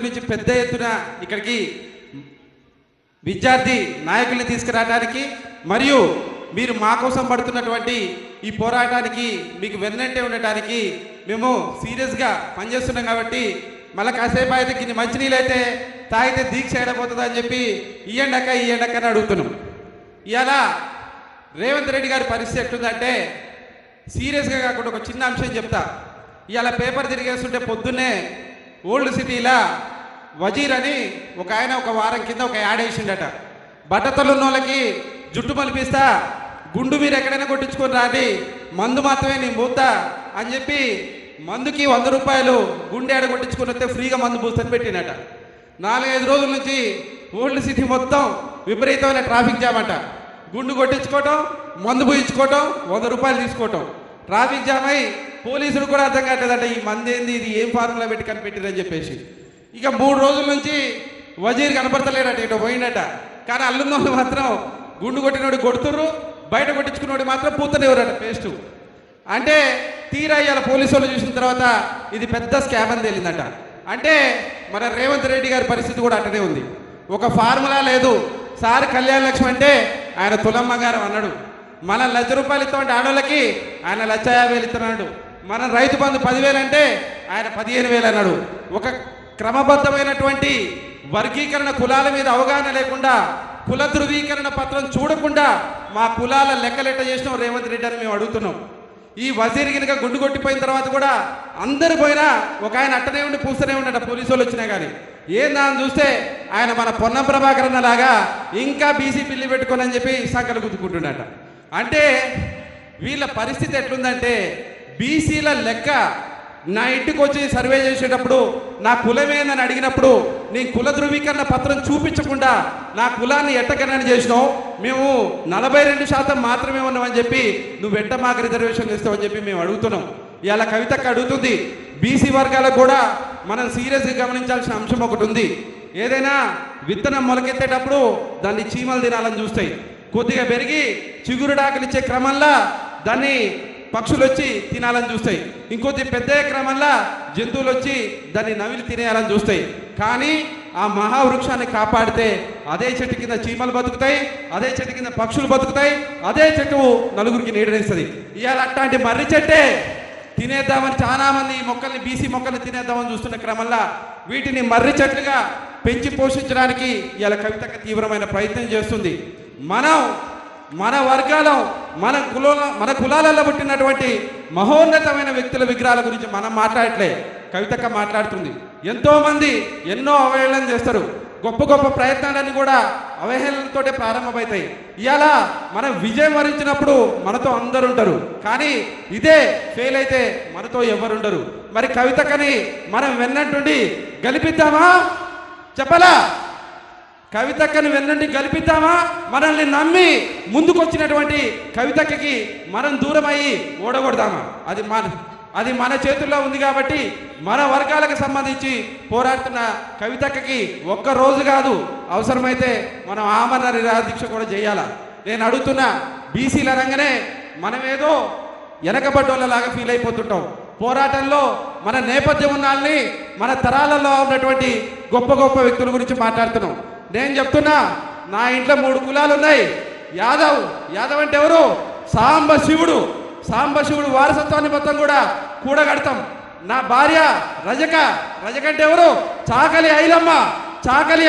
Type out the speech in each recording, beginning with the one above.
నుంచి పెద్ద ఎత్తున ఇక్కడికి విద్యార్థి నాయకుల్ని తీసుకురావడానికి మరియు మీరు మా కోసం పడుతున్నటువంటి ఈ పోరాటానికి మీకు వెన్నంటే ఉండటానికి మేము సీరియస్గా పనిచేస్తున్నాం కాబట్టి మళ్ళీ కాసేపు అయితే గిన్ని మంచినీళ్ళు అయితే తాగితే దీక్ష ఏడపోతుంది అని చెప్పి ఇయ్యండక్క అని అడుగుతున్నాం. ఇవాళ రేవంత్ రెడ్డి గారి పరిస్థితి ఎట్లుందంటే సీరియస్గా కాకుండా ఒక చిన్న అంశం చెప్తా. ఇవాళ పేపర్ తిరిగేస్తుంటే పొద్దున్నే ఓల్డ్ సిటీలా వజీర్ అని ఒక ఆయన ఒక వారం కింద ఒక యాడ్ వేసిండట. బట్టతలున్న వాళ్ళకి జుట్టు మలిపిస్తా, గుండు మీరు ఎక్కడైనా కొట్టించుకొని రాని, మందు మాత్రమే నీ మూతా అని చెప్పి మందుకి 100 రూపాయలు గుండె ఆడ కొట్టించుకొని వస్తే ఫ్రీగా మందు పూస్తని పెట్టినట. 4-5 రోజుల నుంచి ఓల్డ్ సిటీ మొత్తం విపరీతమైన ట్రాఫిక్ జామ్ అంట. గుండు కొట్టించుకోవటం, మందు పూయించుకోవటం, 100 రూపాయలు తీసుకోవటం, ట్రాఫిక్ జామ్ అయి పోలీసులు కూడా అర్థం కావట్లేదంట ఈ మంది ఏంది, ఇది ఏం ఫార్ములా పెట్టి కనిపెట్టిరని చెప్పేసి. ఇక 3 రోజుల నుంచి వజీర్ కనపడతలేడట, ఇటు పోయిండట. కానీ అల్లున్నోళ్ళు మాత్రం గుండు కొట్టినోడు కొడుతుర్రు, బయట కొట్టించుకున్నోడు మాత్రం పూతనేవరట పేస్టు. అంటే తీరా ఇవాళ పోలీసు వాళ్ళు చూసిన తర్వాత ఇది పెద్ద స్కామ్ అని తేలిందట. అంటే మన రేవంత్ రెడ్డి గారి పరిస్థితి కూడా అట్టనే ఉంది. ఒక ఫార్ములా లేదు. సార్ కళ్యాణ లక్ష్మి అంటే ఆయన తులమ్మ గారు అన్నాడు, మన 1,00,000 రూపాయలు ఇస్తామంటే ఆడోళ్ళకి ఆయన 1,50,000 ఇస్తున్నాడు. మన రైతు బంధు 10,000 అంటే ఆయన 15,000 అన్నాడు. ఒక క్రమబద్ధమైనటువంటి వర్గీకరణ కులాల మీద అవగాహన లేకుండా, కుల ధృవీకరణ పత్రం చూడకుండా మా కులాల లెక్కలెట్ట చేసినాం రేవంత్ రెడ్డి అని మేము అడుగుతున్నాం. ఈ వజీర్ గినక గుండు కొట్టిపోయిన తర్వాత కూడా అందరు పోయినా ఒక ఆయన అట్టనే ఉండి పూస్తూనే ఉండట పోలీసు వాళ్ళు వచ్చినా కానీ. ఏందని చూస్తే ఆయన మన పొన్నం ప్రభాకరణ లాగా ఇంకా బీసీ పిల్లి పెట్టుకొని అని చెప్పి సంకలు గుద్దుకుంటున్నట. అంటే వీళ్ళ పరిస్థితి ఎట్లుందంటే బీసీల లెక్క నా ఇంటికి వచ్చి సర్వే చేసేటప్పుడు నా కులమేందని అడిగినప్పుడు నీ కుల ధృవీకరణ పత్రం చూపించకుండా నా కులాన్ని ఎట్టకనని చేసినావు, మేము 42% మాత్రమే ఉన్నామని చెప్పి నువ్వు ఎట్ట మాకు రిజర్వేషన్ ఇస్తావని చెప్పి మేము అడుగుతున్నాం. ఇవాళ కవితక్క అడుగుతుంది, బీసీ వర్గాలకు కూడా మనం సీరియస్గా గమనించాల్సిన అంశం ఒకటి ఉంది. ఏదైనా విత్తనం మొలకెత్తేటప్పుడు దాన్ని చీమలు తినాలని చూస్తాయి. కొద్దిగా పెరిగి చిగురుడాకులు ఇచ్చే క్రమంలో దాన్ని పక్షులు వచ్చి తినాలని చూస్తాయి. ఇంకొద్ది పెద్ద క్రమంలో జంతువులు వచ్చి దాన్ని నవిలి తినేయాలని చూస్తాయి. కానీ ఆ మహావృక్షాన్ని కాపాడితే అదే చెట్టు కింద చీమలు బతుకుతాయి, అదే చెట్టు కింద పక్షులు బతుకుతాయి, అదే చెట్టు నలుగురికి నీడనిస్తుంది. ఇవాళ అట్లాంటి మర్రి చెట్టే తినేద్దామని చాలా మంది ఈ మొక్కల్ని బీసీ మొక్కల్ని తినేద్దామని చూస్తున్న క్రమంలో వీటిని మర్రి చెట్లుగా పెంచి పోషించడానికి ఇవాళ కవితక్క తీవ్రమైన ప్రయత్నం చేస్తుంది. మన వర్గాలు మన కులాలలో పుట్టినటువంటి మహోన్నతమైన వ్యక్తుల విగ్రహాల గురించి మనం మాట్లాడట్లే, కవితక్క మాట్లాడుతుంది. ఎంతోమంది ఎన్నో అవహేళన చేస్తారు. గొప్ప గొప్ప ప్రయత్నాలన్నీ కూడా అవహేళనతోటే ప్రారంభమవుతాయి. ఇవాళ మనం విజయం వరించినప్పుడు మనతో అందరు ఉంటారు, కానీ ఇదే ఫెయిల్ అయితే మనతో ఎవరుండరు. మరి కవితక్కని మనం వెన్నంటుండి గెలిపిద్దామా చెప్పలా? కవితక్కని వెన్నంటి గెలిపిద్దామా? మనల్ని నమ్మి ముందుకొచ్చినటువంటి కవితక్కకి మనం దూరం అయ్యి ఓడగొడదామా? అది మన చేతుల్లో ఉంది. కాబట్టి మన వర్గాలకు సంబంధించి పోరాడుతున్న కవితక్కకి ఒక్క రోజు కాదు, అవసరమైతే మనం ఆమరణ నిరాదీక్ష కూడా చేయాలా. నేను అడుగుతున్నా, బీసీల రంగనే మనమేదో వెనకబడ్డోళ్ళలాగా ఫీల్ అయిపోతుంటాం. పోరాటంలో మన నేపథ్యం ఉన్నాళ్ళని, మన తరాలలో ఉన్నటువంటి గొప్ప గొప్ప వ్యక్తుల గురించి మాట్లాడుతున్నాం. నేను చెప్తున్నా, నా ఇంట్లో 3 కులాలు ఉన్నాయి. యాదవ్ అంటే ఎవరు? సాంబశివుడు వారసత్వాన్ని మొత్తం కూడా కూడగడతాం. నా భార్య రజక అంటే ఎవరు? చాకలి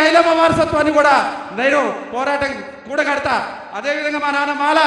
ఐలమ్మ వారసత్వాన్ని కూడా నేను పోరాటం కూడగడతా. అదేవిధంగా మా నాన్న మాల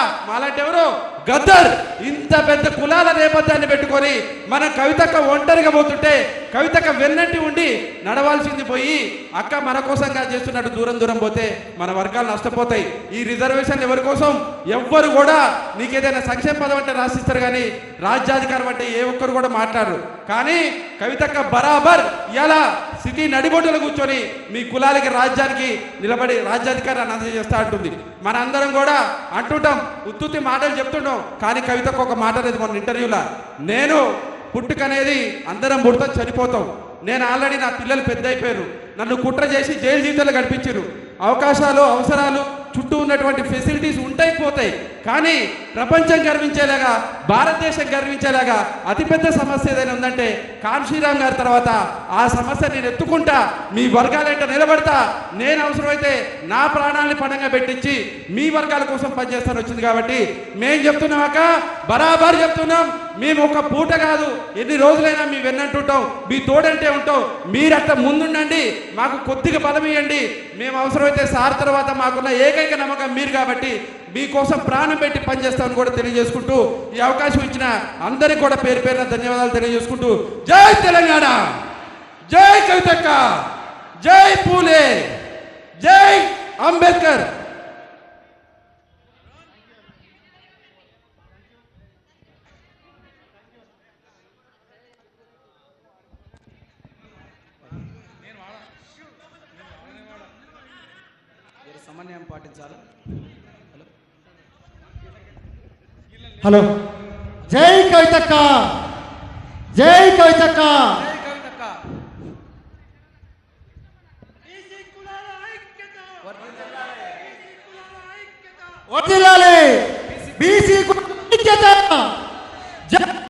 అంటే ఎవరు? గద్దర్. ఇంత పెద్ద కులాల నేపథ్యాన్ని పెట్టుకొని మన కవితక్క ఒంటరిగా పోతుంటే కవితక్క వెన్నంటి ఉండి నడవాల్సింది పోయి అక్క మన కోసంగా చేస్తున్నట్టు దూరం పోతే మన వర్గాలు నష్టపోతాయి. ఈ రిజర్వేషన్ ఎవరి కోసం? ఎవ్వరు కూడా నీకేదైనా సంక్షేమ పదం అంటే రాసిస్తారు, కానీ రాజ్యాధికారం అంటే ఏ ఒక్కరు కూడా మాట్లాడరు. కానీ కవితక్క బరాబర్ ఇలా సిటీ నడిబొడ్డులు కూర్చొని మీ కులాలకి రాజ్యానికి నిలబడి రాజ్యాధికారాన్ని అందజేస్తా అంటుంది. మనందరం కూడా అంటుంటాం, ఉత్తుత్తి మాటలు చెప్తుంటాం, కానీ కవితకు ఒక మాట అనేది మన ఇంటర్వ్యూలో, నేను పుట్టుకనేది అందరం పుడతాం, చనిపోతాం. నేను ఆల్రెడీ నా పిల్లలు పెద్ద అయిపోయారు, నన్ను కుట్ర చేసి జైలు జీతాలు గడిపించారు. అవకాశాలు అవసరాలు చుట్టూ ఉన్నటువంటి ఫెసిలిటీస్ ఉంటాయి పోతాయి, కానీ ప్రపంచం గర్వించేలాగా భారతదేశం గర్వించేలాగా అతిపెద్ద సమస్య ఏదైనా ఉందంటే కాన్షీరామ్ గారి తర్వాత ఆ సమస్య నేను ఎత్తుకుంటా, మీ వర్గాలేంటో నిలబడతా, నేను అవసరమైతే నా ప్రాణాలని పణంగా పెట్టించి మీ వర్గాల కోసం పనిచేస్తాను వచ్చింది. కాబట్టి మేము చెప్తున్నాం అక్క, బరాబర్ చెప్తున్నాం, మేము ఒక పూట కాదు ఎన్ని రోజులైనా మీ వెన్నంటుంటాం, మీ తోడంటే ఉంటాం. మీరు అట్లా ముందుండండి, మాకు కొద్దిగా బలం ఇవ్వండి. మేము అవసరమైతే సార్ తర్వాత మాకున్న ఏకైక నమ్మకం మీరు కాబట్టి మీకోసం ప్రాణం పెట్టి పనిచేస్తామని కూడా తెలియజేసుకుంటూ ఈ అవకాశం ఇచ్చిన అందరికీ కూడా పేరు పేరున ధన్యవాదాలు తెలియజేసుకుంటూ జై తెలంగాణ, జై కవితక్క, జై పూలే, జై అంబేద్కర్. సమన్వయం పాటించాలి. హలో, జై కవితక్క, జై కవితక్క, వర్ధిల్లాలి.